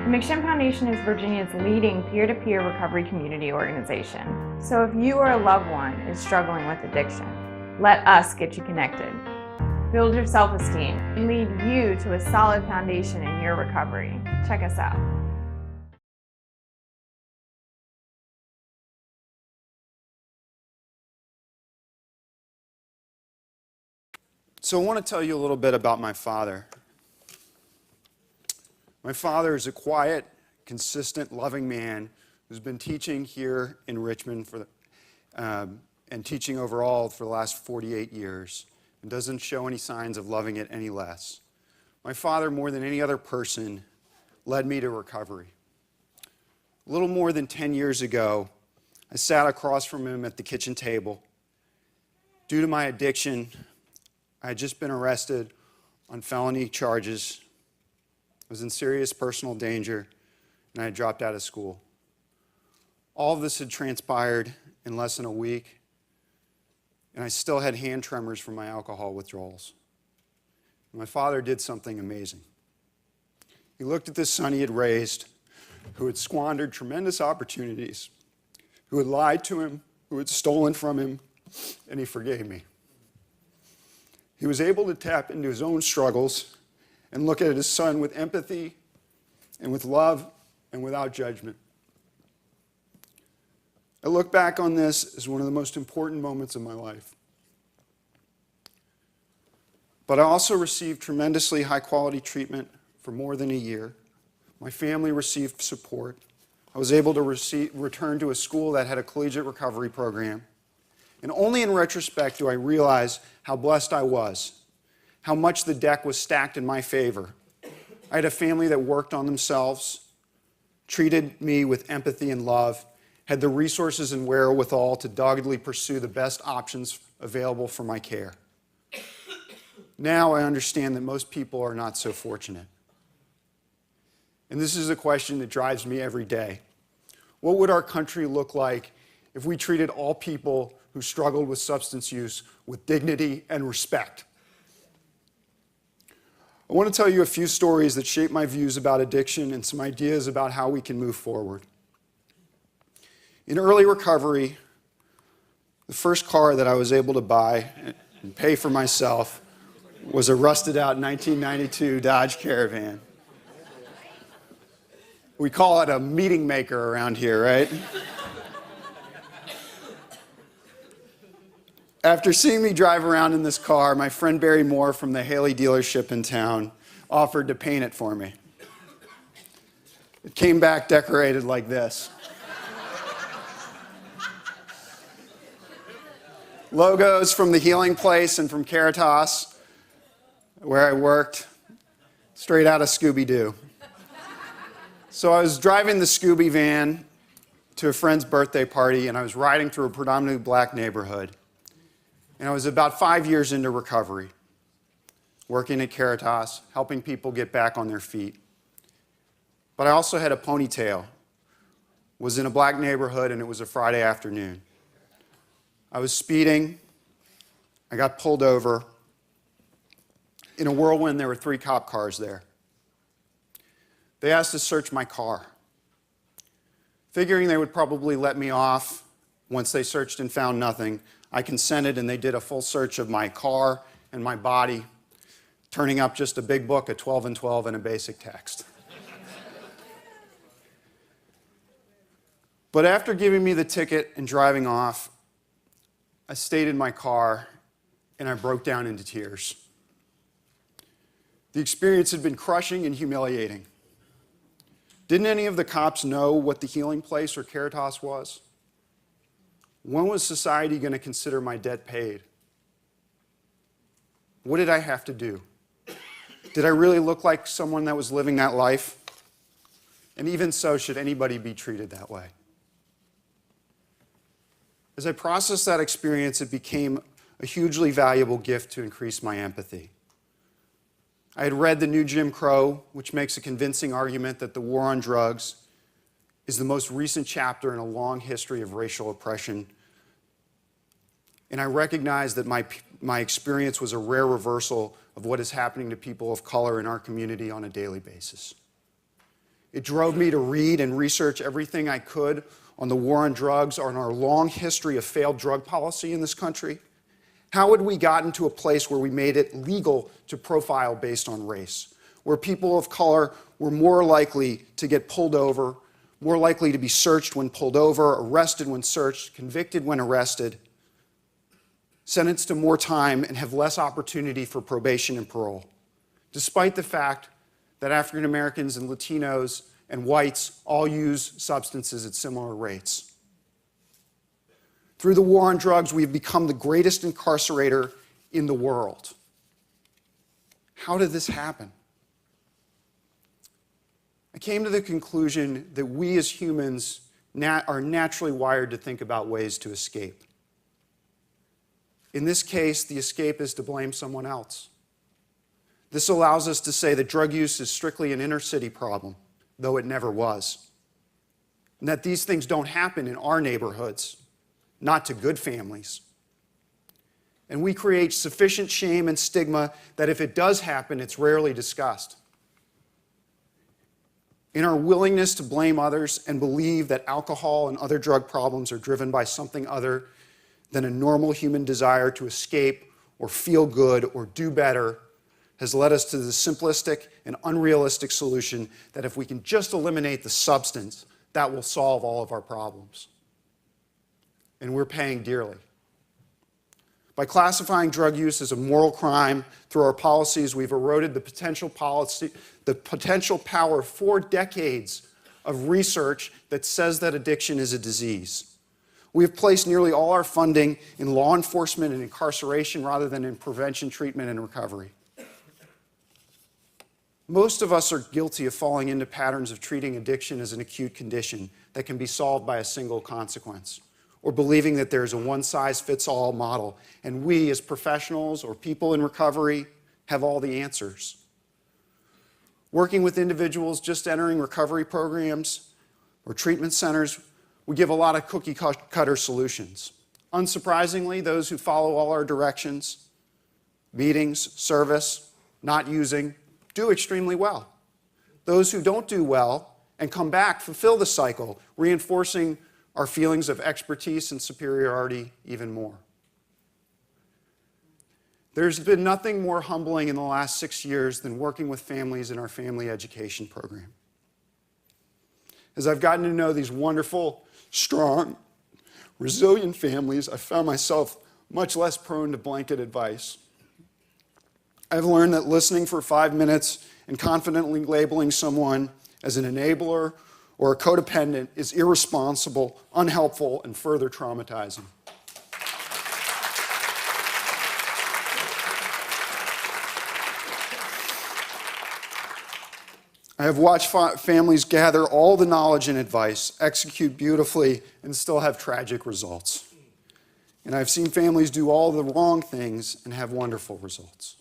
The McShin Foundation is Virginia's leading peer-to-peer recovery community organization. So if you or a loved one is struggling with addiction, let us get you connected. Build your self-esteem and lead you to a solid foundation in your recovery. Check us out. So I want to tell you a little bit about my father. My father is a quiet, consistent, loving man who's been teaching here in Richmond and teaching overall for the last 48 years and doesn't show any signs of loving it any less. My father, more than any other person, led me to recovery. A little more than 10 years ago, I sat across from him at the kitchen table. Due to my addiction, I had just been arrested on felony charges. I was in serious personal danger, and I had dropped out of school. All of this had transpired in less than a week, and I still had hand tremors from my alcohol withdrawals. My father did something amazing. He looked at this son he had raised, who had squandered tremendous opportunities, who had lied to him, who had stolen from him, and he forgave me. He was able to tap into his own struggles and look at his son with empathy and with love and without judgment. I look back on this as one of the most important moments of my life. But I also received tremendously high-quality treatment for more than a year. My family received support. I was able to return to a school that had a collegiate recovery program. And only in retrospect do I realize how blessed I was, how much the deck was stacked in my favor. I had a family that worked on themselves, treated me with empathy and love, had the resources and wherewithal to doggedly pursue the best options available for my care. Now I understand that most people are not so fortunate. And this is a question that drives me every day. What would our country look like if we treated all people who struggled with substance use with dignity and respect? I want to tell you a few stories that shape my views about addiction and some ideas about how we can move forward. In early recovery, the first car that I was able to buy and pay for myself was a rusted out 1992 Dodge Caravan. We call it a meeting maker around here, right? After seeing me drive around in this car, my friend Barry Moore from the Haley dealership in town offered to paint it for me. It came back decorated like this. Logos from the Healing Place and from Caritas, where I worked, straight out of Scooby-Doo. So I was driving the Scooby van to a friend's birthday party, and I was riding through a predominantly black neighborhood. And I was about 5 years into recovery, working at Caritas, helping people get back on their feet. But I also had a ponytail, was in a black neighborhood, and it was a Friday afternoon. I was speeding. I got pulled over. In a whirlwind, there were 3 cop cars there. They asked to search my car, figuring they would probably let me off once they searched and found nothing. I consented, and they did a full search of my car and my body, turning up just a big book of 12 and 12 and a basic text. But after giving me the ticket and driving off, I stayed in my car, and I broke down into tears. The experience had been crushing and humiliating. Didn't any of the cops know what the Healing Place or Caritas was? When was society going to consider my debt paid? What did I have to do? Did I really look like someone that was living that life? And even so, should anybody be treated that way? As I processed that experience, it became a hugely valuable gift to increase my empathy. I had read The New Jim Crow, which makes a convincing argument that the war on drugs is the most recent chapter in a long history of racial oppression. And I recognized that my experience was a rare reversal of what is happening to people of color in our community on a daily basis. It drove me to read and research everything I could on the war on drugs, on our long history of failed drug policy in this country. How had we gotten to a place where we made it legal to profile based on race, where people of color were more likely to get pulled over, more likely to be searched when pulled over, arrested when searched, convicted when arrested, sentenced to more time, and have less opportunity for probation and parole, despite the fact that African Americans and Latinos and whites all use substances at similar rates. Through the war on drugs, we've become the greatest incarcerator in the world. How did this happen? I came to the conclusion that we as humans are naturally wired to think about ways to escape. In this case, the escape is to blame someone else. This allows us to say that drug use is strictly an inner-city problem, though it never was, and that these things don't happen in our neighborhoods, not to good families. And we create sufficient shame and stigma that if it does happen, it's rarely discussed. In our willingness to blame others and believe that alcohol and other drug problems are driven by something other than a normal human desire to escape or feel good or do better, has led us to the simplistic and unrealistic solution that if we can just eliminate the substance, that will solve all of our problems. And we're paying dearly. By classifying drug use as a moral crime through our policies, we've eroded the potential power of 4 decades of research that says that addiction is a disease. We have placed nearly all our funding in law enforcement and incarceration rather than in prevention, treatment, and recovery. Most of us are guilty of falling into patterns of treating addiction as an acute condition that can be solved by a single consequence, or believing that there's a one-size-fits-all model, and we as professionals or people in recovery have all the answers. Working with individuals just entering recovery programs or treatment centers, we give a lot of cookie-cutter solutions. Unsurprisingly, those who follow all our directions, meetings, service, not using, do extremely well. Those who don't do well and come back fulfill the cycle, reinforcing our feelings of expertise and superiority even more. There's been nothing more humbling in the last 6 years than working with families in our family education program. As I've gotten to know these wonderful, strong, resilient families, I found myself much less prone to blanket advice. I've learned that listening for 5 minutes and confidently labeling someone as an enabler or a codependent is irresponsible, unhelpful, and further traumatizing. I have watched families gather all the knowledge and advice, execute beautifully, and still have tragic results. And I've seen families do all the wrong things and have wonderful results.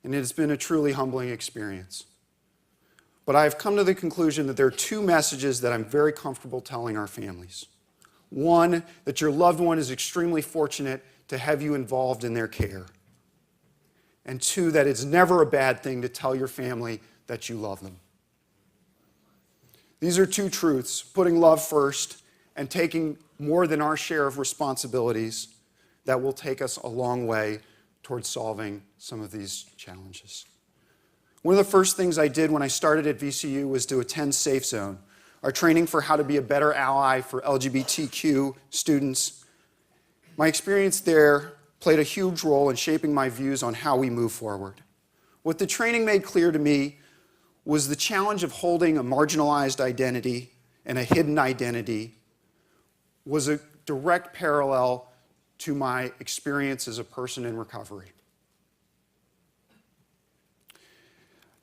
And it has been a truly humbling experience. But I've come to the conclusion that there are 2 messages that I'm very comfortable telling our families. One, that your loved one is extremely fortunate to have you involved in their care. And 2, that it's never a bad thing to tell your family that you love them. These are 2 truths, putting love first and taking more than our share of responsibilities that will take us a long way towards solving some of these challenges. One of the first things I did when I started at VCU was to attend Safe Zone, our training for how to be a better ally for LGBTQ students. My experience there played a huge role in shaping my views on how we move forward. What the training made clear to me was the challenge of holding a marginalized identity and a hidden identity was a direct parallel to my experience as a person in recovery.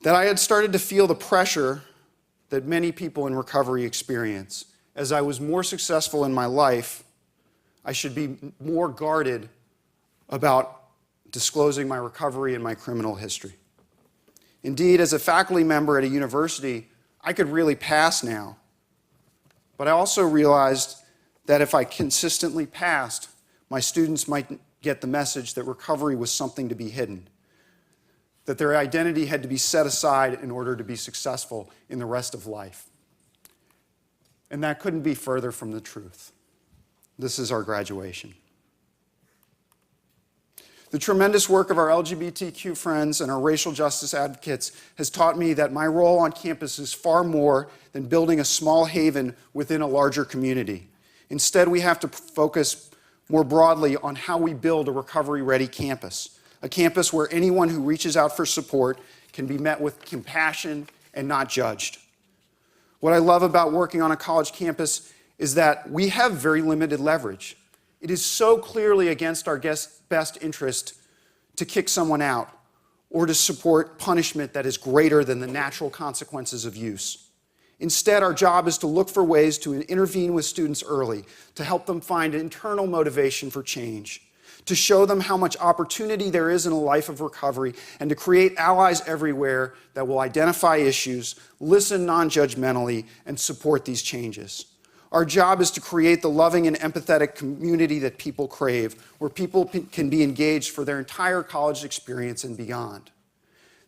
That I had started to feel the pressure that many people in recovery experience. As I was more successful in my life, I should be more guarded about disclosing my recovery and my criminal history. Indeed, as a faculty member at a university, I could really pass now. But I also realized that if I consistently passed, my students might get the message that recovery was something to be hidden. that their identity had to be set aside in order to be successful in the rest of life. And that couldn't be further from the truth. This is our graduation. The tremendous work of our LGBTQ friends and our racial justice advocates has taught me that my role on campus is far more than building a small haven within a larger community. Instead, we have to focus more broadly on how we build a recovery-ready campus, a campus where anyone who reaches out for support can be met with compassion and not judged. What I love about working on a college campus is that we have very limited leverage. It is so clearly against our best interest to kick someone out or to support punishment that is greater than the natural consequences of use. Instead, our job is to look for ways to intervene with students early, to help them find internal motivation for change, to show them how much opportunity there is in a life of recovery, and to create allies everywhere that will identify issues, listen non-judgmentally, and support these changes. Our job is to create the loving and empathetic community that people crave, where people can be engaged for their entire college experience and beyond.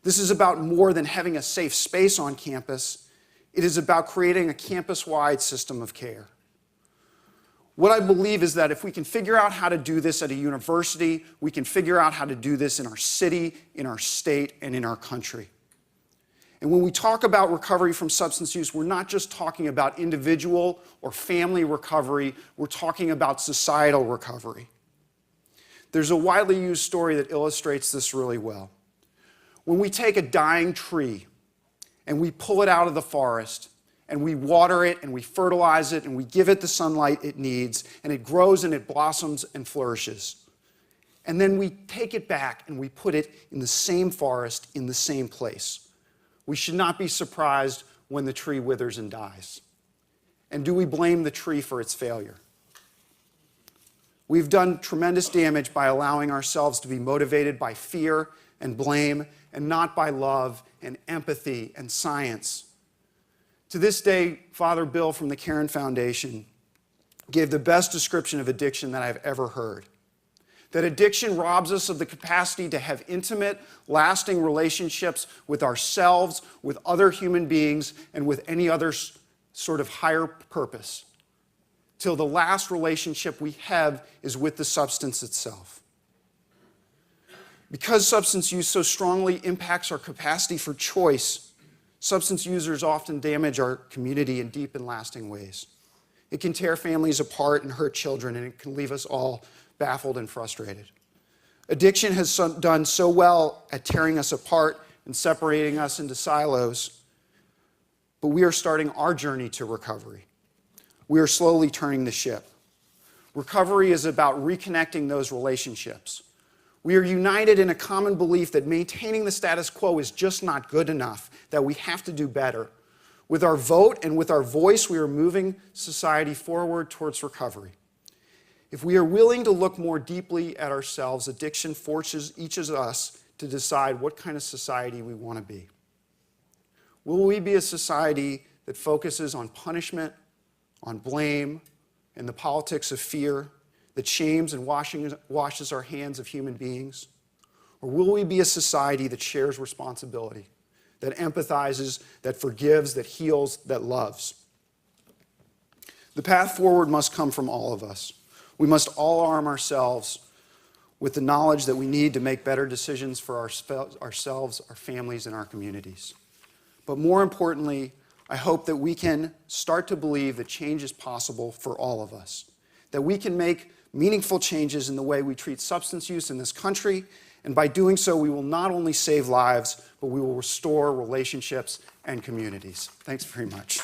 This is about more than having a safe space on campus. It is about creating a campus-wide system of care. What I believe is that if we can figure out how to do this at a university, we can figure out how to do this in our city, in our state, and in our country. And when we talk about recovery from substance use, we're not just talking about individual or family recovery, we're talking about societal recovery. There's a widely used story that illustrates this really well. When we take a dying tree and we pull it out of the forest, and we water it, and we fertilize it, and we give it the sunlight it needs, and it grows and it blossoms and flourishes. And then we take it back and we put it in the same forest, in the same place. We should not be surprised when the tree withers and dies. And do we blame the tree for its failure? We've done tremendous damage by allowing ourselves to be motivated by fear and blame, and not by love and empathy and science. To this day, Father Bill from the Caron Foundation gave the best description of addiction that I've ever heard. That addiction robs us of the capacity to have intimate, lasting relationships with ourselves, with other human beings, and with any other sort of higher purpose, till the last relationship we have is with the substance itself. Because substance use so strongly impacts our capacity for choice, substance users often damage our community in deep and lasting ways. It can tear families apart and hurt children, and it can leave us all baffled and frustrated. Addiction has done so well at tearing us apart and separating us into silos, but we are starting our journey to recovery. We are slowly turning the ship. Recovery is about reconnecting those relationships. We are united in a common belief that maintaining the status quo is just not good enough, that we have to do better. With our vote and with our voice, we are moving society forward towards recovery. If we are willing to look more deeply at ourselves, addiction forces each of us to decide what kind of society we want to be. Will we be a society that focuses on punishment, on blame, and the politics of fear, that shames and washes our hands of human beings? Or will we be a society that shares responsibility, that empathizes, that forgives, that heals, that loves? The path forward must come from all of us. We must all arm ourselves with the knowledge that we need to make better decisions for ourselves, our families, and our communities. But more importantly, I hope that we can start to believe that change is possible for all of us, that we can make meaningful changes in the way we treat substance use in this country, and by doing so, we will not only save lives, but we will restore relationships and communities. Thanks very much.